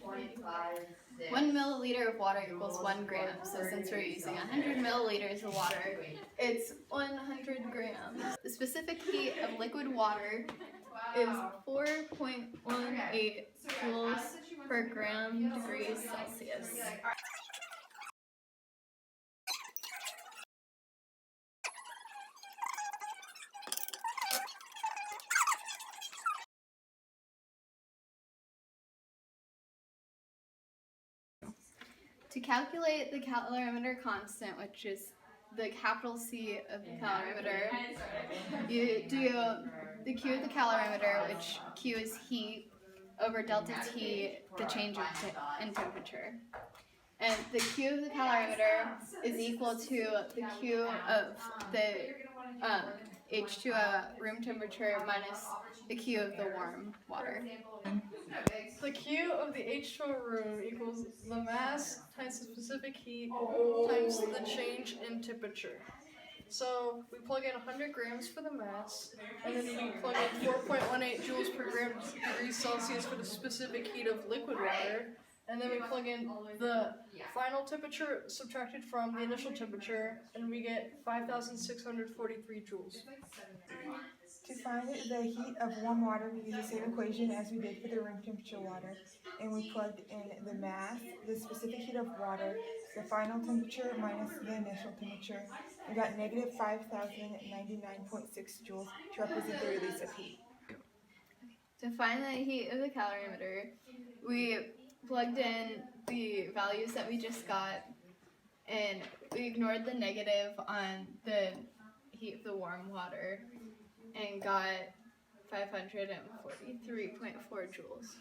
1 milliliter of water equals 1 gram. So since we're using 100 milliliters of water, it's 100 grams. The specific heat of liquid water is 4.18 joules per gram degrees Celsius. To calculate the calorimeter constant, which is the capital C of the calorimeter, you do the Q of the calorimeter, which Q is heat, over delta T, the change in temperature. And the Q of the calorimeter is equal to the Q of the H2O at room temperature minus the Q of the warm water. The Q of the H2O room equals the mass times the specific heat times the change in temperature. So we plug in 100 grams for the mass, and then we plug in 4.18 joules per gram degrees Celsius for the specific heat of liquid water, and then we plug in the final temperature subtracted from the initial temperature, and we get 5,643 joules. To find the heat of warm water, we use the same equation as we did for the room temperature water, and we plugged in the mass, the specific heat of water, the final temperature minus the initial temperature, and got negative 5,099.6 joules to represent the release of heat. To find the heat of the calorimeter, we plugged in the values that we just got, and we ignored the negative on the heat of the warm water, and got 543.4 joules.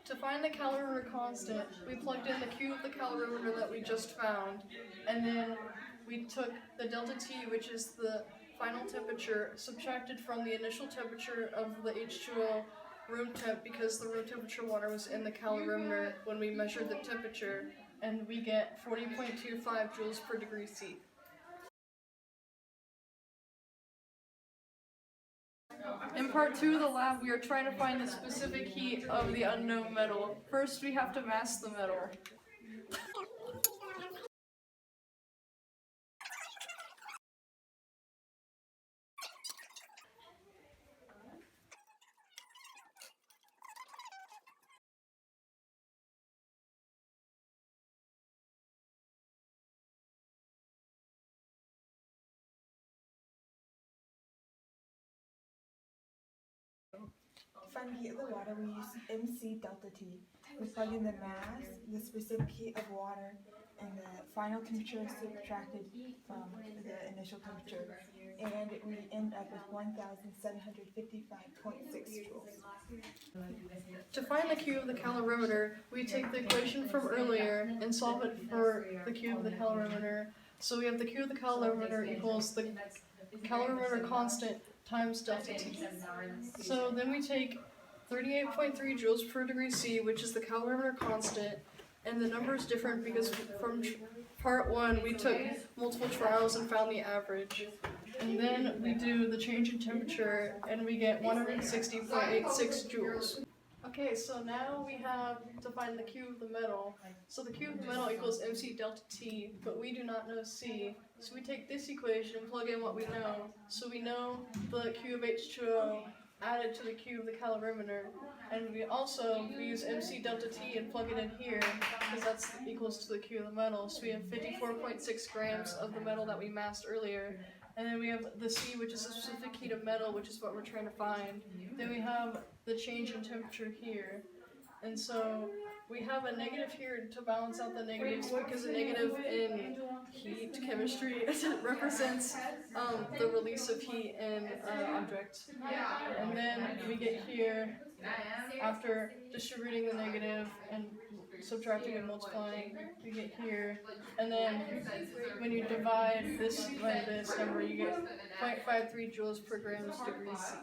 To find the calorimeter constant, we plugged in the Q of the calorimeter that we just found, and then we took the delta T, which is the final temperature, subtracted from the initial temperature of the H2O room temp, because the room temperature water was in the calorimeter when we measured the temperature, and we get 40.25 joules per degree C. In part 2 of the lab, we are trying to find the specific heat of the unknown metal. First, we have to mass the metal. To find the heat of the water, we use MC delta T. We plug in the mass, the specific heat of water, and the final temperature subtracted from the initial temperature, and we end up with 1,755.6 joules. To find the Q of the calorimeter, we take the equation from earlier and solve it for the Q of the calorimeter. So we have the Q of the calorimeter equals the calorimeter constant times delta T. So then we take 38.3 joules per degree C, which is the calorimeter constant, and the number is different because from part 1 we took multiple trials and found the average. And then we do the change in temperature, and we get 160.86 joules. Okay, so now we have to find the Q of the metal. So the Q of the metal equals MC delta T, but we do not know C. So we take this equation and plug in what we know. So we know the Q of H2O added to the Q of the calorimeter, and we use MC delta T and plug it in here, because that's equals to the Q of the metal. So we have 54.6 grams of the metal that we massed earlier. And then we have the C, which is the specific heat of metal, which is what we're trying to find. Then we have the change in temperature here. And so we have a negative here to balance out the negatives, because a negative in heat chemistry represents the release of heat in an object. And then we get here, after distributing the negative and subtracting and multiplying, we get here, and then when you divide this by this number, you get 0.53 joules per grams degree C.